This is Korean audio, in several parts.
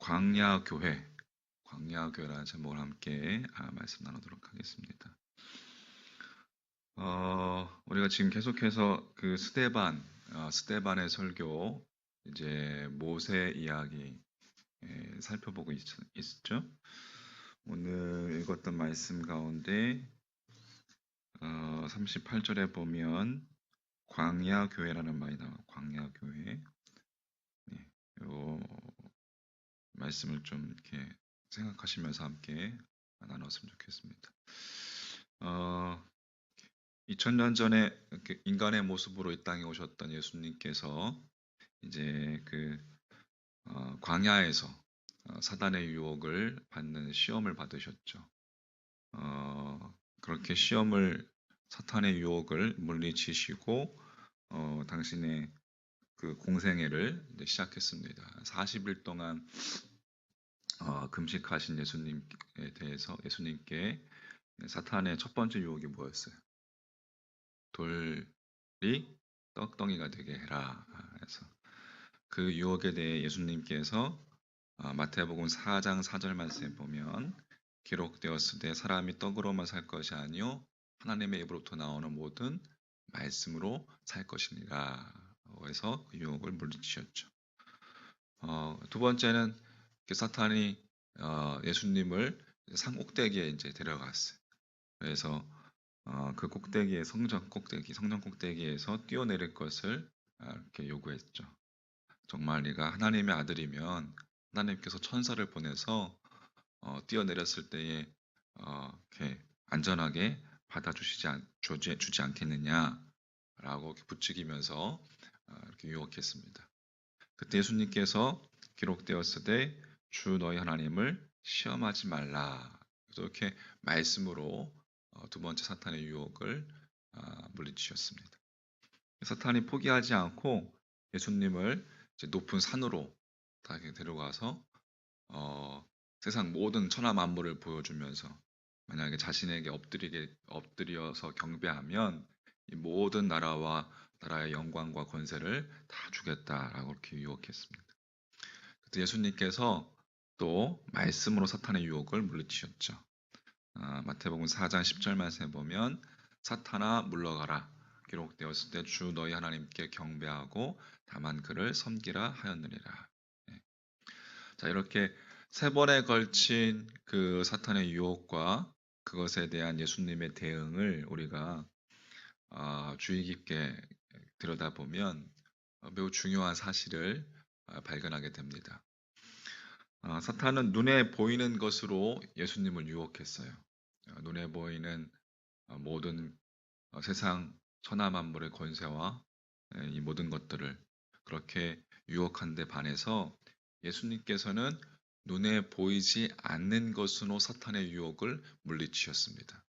광야교회, 광야교회라는 제목을 함께 말씀 나누도록 하겠습니다. 우리가 지금 계속해서 그 스데반의 설교, 이제 모세 이야기 살펴보고 있죠. 오늘 읽었던 말씀 가운데 38절에 보면 광야교회라는 말이 나와요. 광야교회. 네, 요 말씀을 좀 이렇게 생각하시면서 함께 나눴으면 좋겠습니다. 2000년 전에 이렇게 인간의 모습으로 이 땅에 오셨던 예수님께서 이제 그 광야에서 사단의 유혹을 받는 시험을 받으셨죠. 그렇게 사탄의 유혹을 물리치시고 당신의 그 공생애를 이제 시작했습니다. 40일 동안 금식하신 예수님께 사탄의 첫 번째 유혹이 뭐였어요? 돌이 떡덩이가 되게 해라. 그래서 그 유혹에 대해 예수님께서 마태복음 4장 4절 말씀에 보면 기록되었으되 사람이 떡으로만 살 것이 아니요 하나님의 입으로부터 나오는 모든 말씀으로 살 것이니라. 그래서 그 유혹을 물리치셨죠. 두 번째는 사탄이 예수님을 산 꼭대기에 이제 데려갔어요. 그래서 그 성전 꼭대기에서 뛰어내릴 것을 이렇게 요구했죠. 정말 네가 하나님의 아들이면 하나님께서 천사를 보내서 뛰어내렸을 때에 이렇게 안전하게 주지 않겠느냐라고 이렇게 부추기면서 이렇게 유혹했습니다. 그때 예수님께서 기록되었으되 주 너희 하나님을 시험하지 말라. 이렇게 말씀으로 두 번째 사탄의 유혹을 물리치셨습니다. 사탄이 포기하지 않고 예수님을 이제 높은 산으로 데려가서 세상 모든 천하 만물을 보여주면서 만약에 자신에게 엎드려서 경배하면 이 모든 나라의 영광과 권세를 다 주겠다라고 이렇게 유혹했습니다. 그때 예수님께서 또 말씀으로 사탄의 유혹을 물리치셨죠. 마태복음 4장 10절 말씀에 보면 사탄아 물러가라. 기록되었을 때 주 너희 하나님께 경배하고 다만 그를 섬기라 하였느니라. 네. 자, 이렇게 세 번에 걸친 그 사탄의 유혹과 그것에 대한 예수님의 대응을 우리가 주의 깊게 들여다보면 매우 중요한 사실을 발견하게 됩니다. 사탄은 눈에 보이는 것으로 예수님을 유혹했어요. 눈에 보이는 모든 세상 천하 만물의 권세와 이 모든 것들을 그렇게 유혹한 데 반해서 예수님께서는 눈에 보이지 않는 것으로 사탄의 유혹을 물리치셨습니다.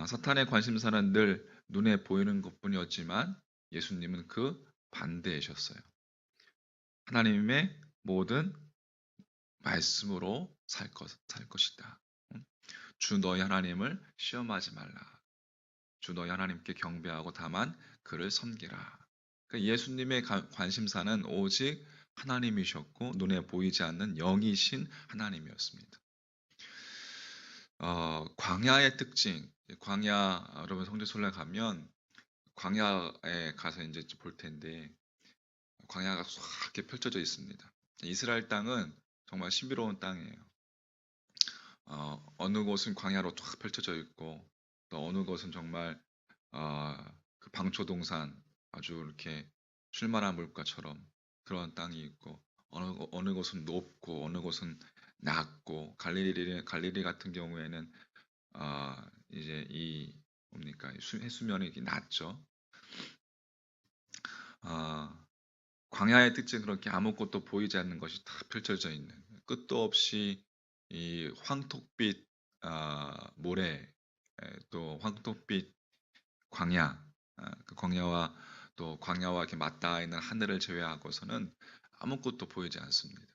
사탄의 관심사는 늘 눈에 보이는 것뿐이었지만 예수님은 그 반대이셨어요. 하나님의 모든 말씀으로 살 것이다. 주 너희 하나님을 시험하지 말라. 주 너희 하나님께 경배하고 다만 그를 섬기라. 그러니까 예수님의 관심사는 오직 하나님이셨고 눈에 보이지 않는 영이신 하나님이었습니다. 광야의 특징, 여러분 성지순례 가면 광야에 가서 이제 볼 텐데 광야가 쫙 이렇게 펼쳐져 있습니다. 이스라엘 땅은 정말 신비로운 땅이에요. 어느 곳은 광야로 쫙 펼쳐져 있고 또 어느 곳은 정말 그 방초동산 아주 이렇게 쉴만한 물가처럼 그런 땅이 있고 어느 곳은 높고 어느 곳은 낮고 갈릴리 같은 경우에는 이제 이 뭡니까 해수면이 이렇게 낮죠. 광야의 특징은 그렇게 아무것도 보이지 않는 것이 다 펼쳐져 있는 끝도 없이 이 황토빛 모래 또 황토빛 광야 그 광야와 이렇게 맞닿아 있는 하늘을 제외하고서는 아무것도 보이지 않습니다.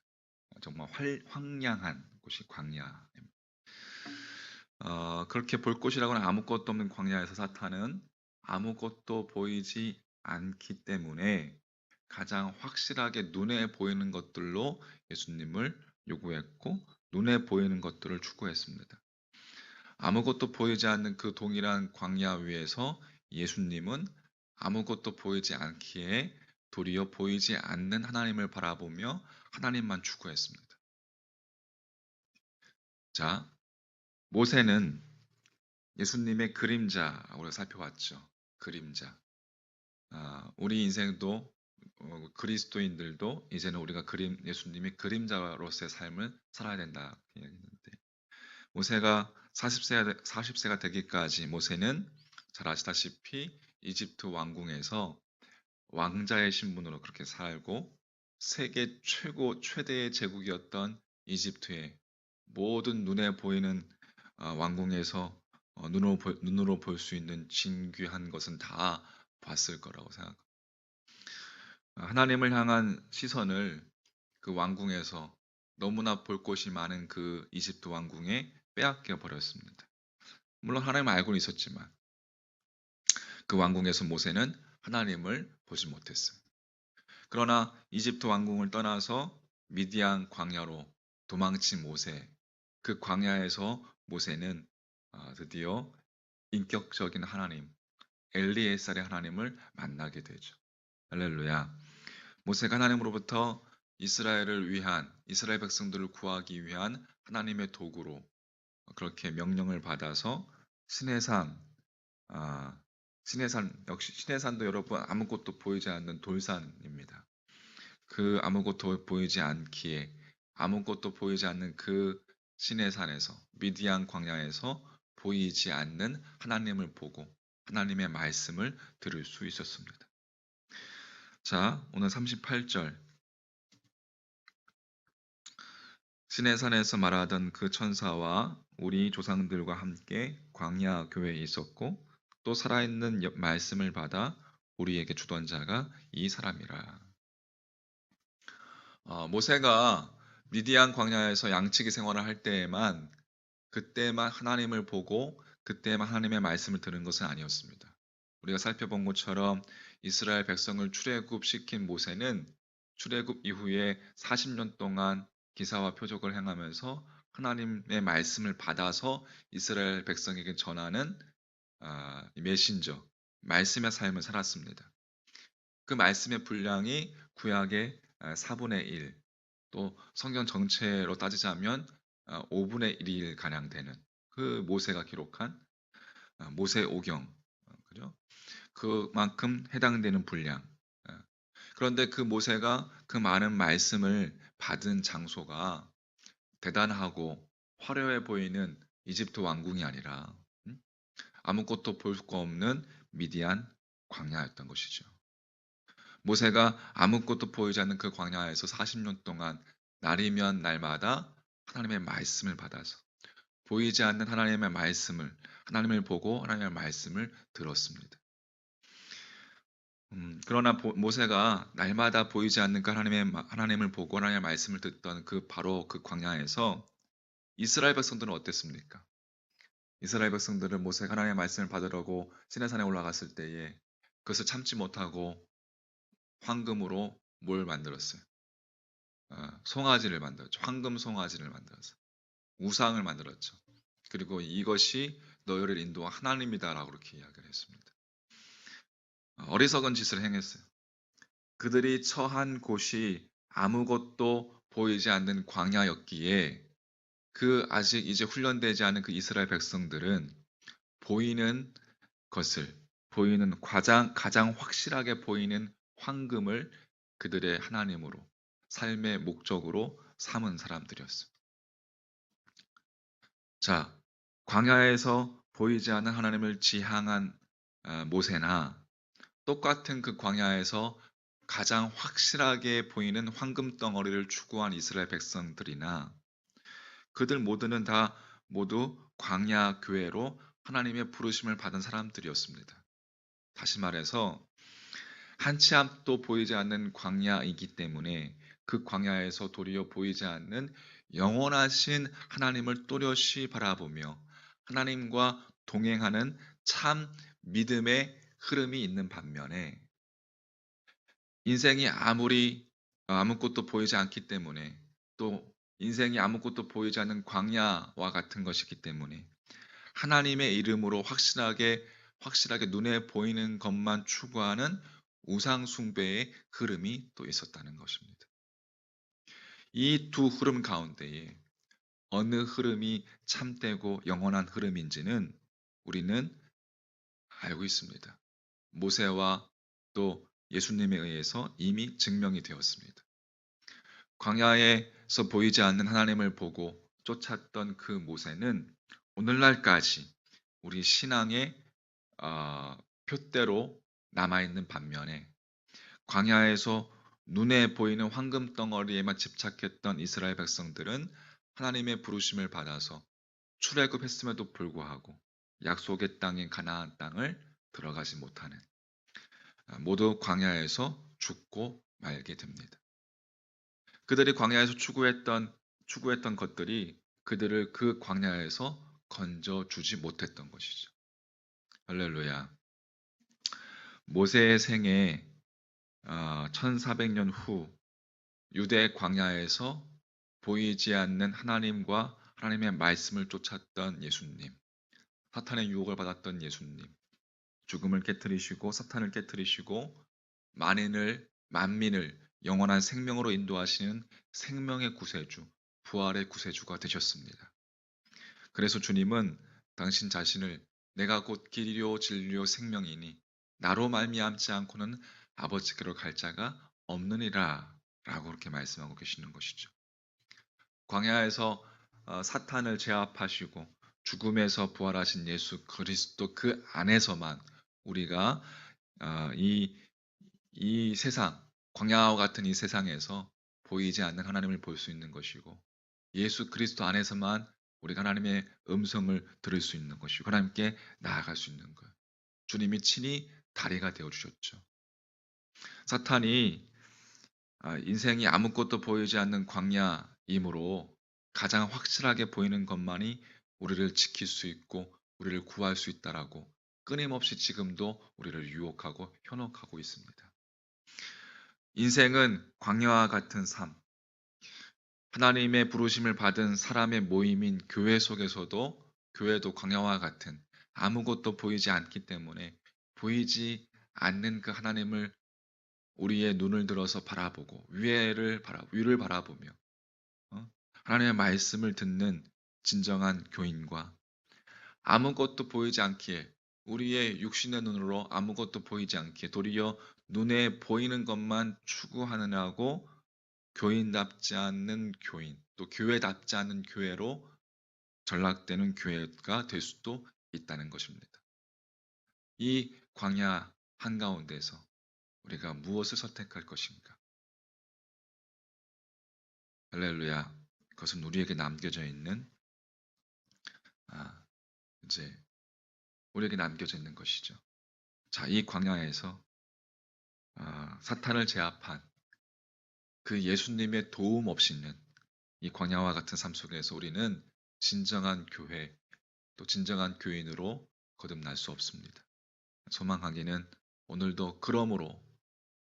정말 황량한 곳이 광야. 그렇게 볼 곳이라고는 아무것도 없는 광야에서 사탄은 아무것도 보이지 않기 때문에 가장 확실하게 눈에 보이는 것들로 예수님을 요구했고 눈에 보이는 것들을 추구했습니다. 아무것도 보이지 않는 그 동일한 광야 위에서 예수님은 아무것도 보이지 않기에 도리어 보이지 않는 하나님을 바라보며 하나님만 추구했습니다. 자, 모세는 예수님의 그림자라고 살펴봤죠. 그림자. 우리 인생도 그리스도인들도 이제는 우리가 예수님의 그림자로서의 삶을 살아야 된다 이야기했는데 모세가 40세가 되기까지 모세는 잘 아시다시피 이집트 왕궁에서 왕자의 신분으로 그렇게 살고 세계 최대의 제국이었던 이집트의 모든 눈에 보이는 왕궁에서 눈으로 볼 수 있는 진귀한 것은 다 봤을 거라고 생각합니다. 하나님을 향한 시선을 그 왕궁에서 너무나 볼 곳이 많은 그 이집트 왕궁에 빼앗겨 버렸습니다. 물론 하나님을 알고는 있었지만 그 왕궁에서 모세는 하나님을 보지 못했어요. 그러나 이집트 왕궁을 떠나서 미디안 광야로 도망친 모세, 그 광야에서 모세는 드디어 인격적인 하나님, 엘리에셀의 하나님을 만나게 되죠. 할렐루야. 모세가 하나님으로부터 이스라엘 백성들을 구하기 위한 하나님의 도구로 그렇게 명령을 받아서 시내산, 역시 시내산도 여러분 아무것도 보이지 않는 돌산입니다. 그 아무것도 보이지 않기에 아무것도 보이지 않는 그 시내산에서 미디안 광야에서 보이지 않는 하나님을 보고 하나님의 말씀을 들을 수 있었습니다. 자, 오늘 38절 시내산에서 말하던 그 천사와 우리 조상들과 함께 광야 교회에 있었고 또 살아있는 말씀을 받아 우리에게 주던 자가 이 사람이라. 모세가 미디안 광야에서 양치기 생활을 할 때에만 그때만 하나님을 보고 그때만 하나님의 말씀을 들은 것은 아니었습니다. 우리가 살펴본 것처럼 이스라엘 백성을 출애굽시킨 모세는 출애굽 이후에 40년 동안 기사와 표적을 행하면서 하나님의 말씀을 받아서 이스라엘 백성에게 전하는 메신저, 말씀의 삶을 살았습니다. 그 말씀의 분량이 구약의 4분의 1, 또 성경 전체로 따지자면 5분의 1일 가량 되는 그 모세가 기록한 모세오경, 그죠? 그만큼 해당되는 분량. 그런데 그 모세가 그 많은 말씀을 받은 장소가 대단하고 화려해 보이는 이집트 왕궁이 아니라 아무것도 볼 수 없는 미디안 광야였던 것이죠. 모세가 아무것도 보이지 않는 그 광야에서 40년 동안 날이면 날마다 하나님의 말씀을 받아서 보이지 않는 하나님을 보고 하나님의 말씀을 들었습니다. 그러나 모세가 날마다 보이지 않는 그 하나님을 보고 하나님의 말씀을 듣던 바로 그 광야에서 이스라엘 백성들은 어땠습니까? 이스라엘 백성들은 모세가 하나님의 말씀을 받으려고 시내산에 올라갔을 때에 그것을 참지 못하고 황금으로 뭘 만들었어요? 송아지를 만들었죠. 황금 송아지를 만들었어요. 우상을 만들었죠. 그리고 이것이 너희를 인도한 하나님이다라고 그렇게 이야기를 했습니다. 어리석은 짓을 행했어요. 그들이 처한 곳이 아무것도 보이지 않는 광야였기에 아직 이제 훈련되지 않은 그 이스라엘 백성들은 보이는 가장 확실하게 보이는 황금을 그들의 하나님으로 삶의 목적으로 삼은 사람들이었어요. 자, 광야에서 보이지 않는 하나님을 지향한 모세나 똑같은 그 광야에서 가장 확실하게 보이는 황금 덩어리를 추구한 이스라엘 백성들이나 그들 모두 광야 교회로 하나님의 부르심을 받은 사람들이었습니다. 다시 말해서 한치 앞도 보이지 않는 광야이기 때문에 그 광야에서 도리어 보이지 않는 영원하신 하나님을 또렷이 바라보며 하나님과 동행하는 참 믿음의 흐름이 있는 반면에 인생이 아무리 아무것도 보이지 않기 때문에, 또 인생이 아무것도 보이지 않는 광야와 같은 것이기 때문에 하나님의 이름으로 확실하게 눈에 보이는 것만 추구하는 우상 숭배의 흐름이 또 있었다는 것입니다. 이 두 흐름 가운데에 어느 흐름이 참되고 영원한 흐름인지는 우리는 알고 있습니다. 모세와 또 예수님에 의해서 이미 증명이 되었습니다. 광야에서 보이지 않는 하나님을 보고 쫓았던 그 모세는 오늘날까지 우리 신앙의 표대로 남아있는 반면에, 광야에서 눈에 보이는 황금 덩어리에만 집착했던 이스라엘 백성들은 하나님의 부르심을 받아서 출애굽했음에도 불구하고 약속의 땅인 가나안 땅을 들어가지 못하는, 모두 광야에서 죽고 말게 됩니다. 그들이 광야에서 추구했던 것들이 그들을 그 광야에서 건져주지 못했던 것이죠. 할렐루야. 모세의 생애 1400년 후 유대 광야에서 보이지 않는 하나님과 하나님의 말씀을 쫓았던 예수님, 사탄의 유혹을 받았던 예수님, 죽음을 깨뜨리시고 사탄을 깨뜨리시고 만민을 영원한 생명으로 인도하시는 생명의 구세주, 부활의 구세주가 되셨습니다. 그래서 주님은 당신 자신을 내가 곧 길이요 진리요 생명이니 나로 말미암지 않고는 아버지께로 갈 자가 없느니라 라고 그렇게 말씀하고 계시는 것이죠. 광야에서 사탄을 제압하시고 죽음에서 부활하신 예수 그리스도 그 안에서만 우리가 이 세상, 광야와 같은 이 세상에서 보이지 않는 하나님을 볼 수 있는 것이고, 예수 그리스도 안에서만 우리가 하나님의 음성을 들을 수 있는 것이고 하나님께 나아갈 수 있는 것. 주님이 친히 다리가 되어 주셨죠. 사탄이 인생이 아무것도 보이지 않는 광야이므로 가장 확실하게 보이는 것만이 우리를 지킬 수 있고 우리를 구할 수 있다라고 끊임없이 지금도 우리를 유혹하고 현혹하고 있습니다. 인생은 광야와 같은 삶, 하나님의 부르심을 받은 사람의 모임인 교회 속에서도, 교회도 광야와 같은 아무것도 보이지 않기 때문에 보이지 않는 그 하나님을 우리의 눈을 들어서 바라보고 위를 바라보며 하나님의 말씀을 듣는 진정한 교인과, 아무것도 보이지 않기에 우리의 육신의 눈으로 아무것도 보이지 않기에 도리어 눈에 보이는 것만 추구하느라고 교인답지 않는 교인, 또 교회답지 않은 교회로 전락되는 교회가 될 수도 있다는 것입니다. 이 광야 한가운데서 우리가 무엇을 선택할 것인가? 할렐루야. 그것은 우리에게 남겨져 있는 이제 우리에게 남겨져 있는 것이죠. 자, 이 광야에서 사탄을 제압한 그 예수님의 도움 없이는 이 광야와 같은 삶 속에서 우리는 진정한 교회, 또 진정한 교인으로 거듭날 수 없습니다. 소망하기는 오늘도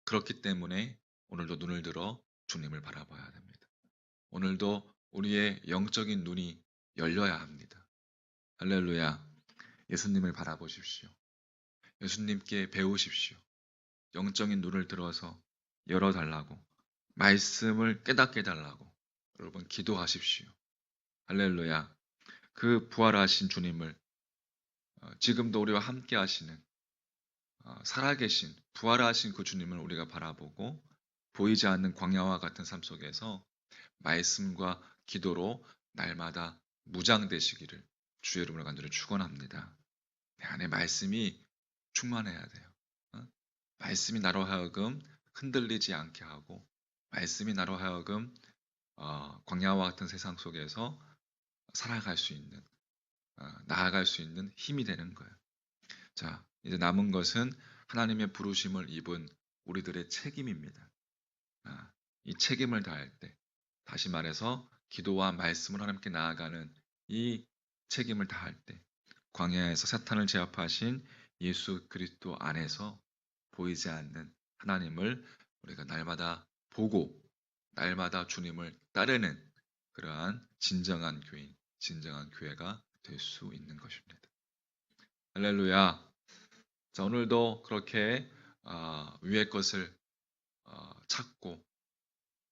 그렇기 때문에 오늘도 눈을 들어 주님을 바라봐야 됩니다. 오늘도 우리의 영적인 눈이 열려야 합니다. 할렐루야. 예수님을 바라보십시오. 예수님께 배우십시오. 영적인 눈을 들어서 열어달라고, 말씀을 깨닫게 해달라고 여러분 기도하십시오. 할렐루야. 그 부활하신 주님을, 지금도 우리와 함께 하시는 살아계신 부활하신 그 주님을 우리가 바라보고 보이지 않는 광야와 같은 삶 속에서 말씀과 기도로 날마다 무장되시기를 주의 이름으로 간절히 축원합니다. 내 안에 말씀이 충만해야 돼요. 말씀이 나로 하여금 흔들리지 않게 하고, 말씀이 나로 하여금 광야와 같은 세상 속에서 살아갈 수 있는, 나아갈 수 있는 힘이 되는 거예요. 자, 이제 남은 것은 하나님의 부르심을 입은 우리들의 책임입니다. 이 책임을 다할 때, 다시 말해서 기도와 말씀을 하나님께 나아가는 이 책임을 다할 때, 광야에서 사탄을 제압하신 예수 그리스도 안에서 보이지 않는 하나님을 우리가 날마다 보고 날마다 주님을 따르는 그러한 진정한 교인, 진정한 교회가 될 수 있는 것입니다. 할렐루야. 자, 오늘도 그렇게 위의 것을 찾고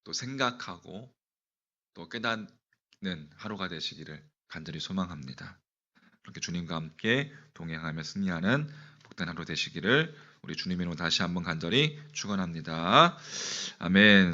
또 생각하고 또 깨닫는 하루가 되시기를 간절히 소망합니다. 그렇게 주님과 함께 동행하며 승리하는 복된 하루 되시기를 우리 주님의 이름으로 다시 한번 간절히 축원합니다. 아멘.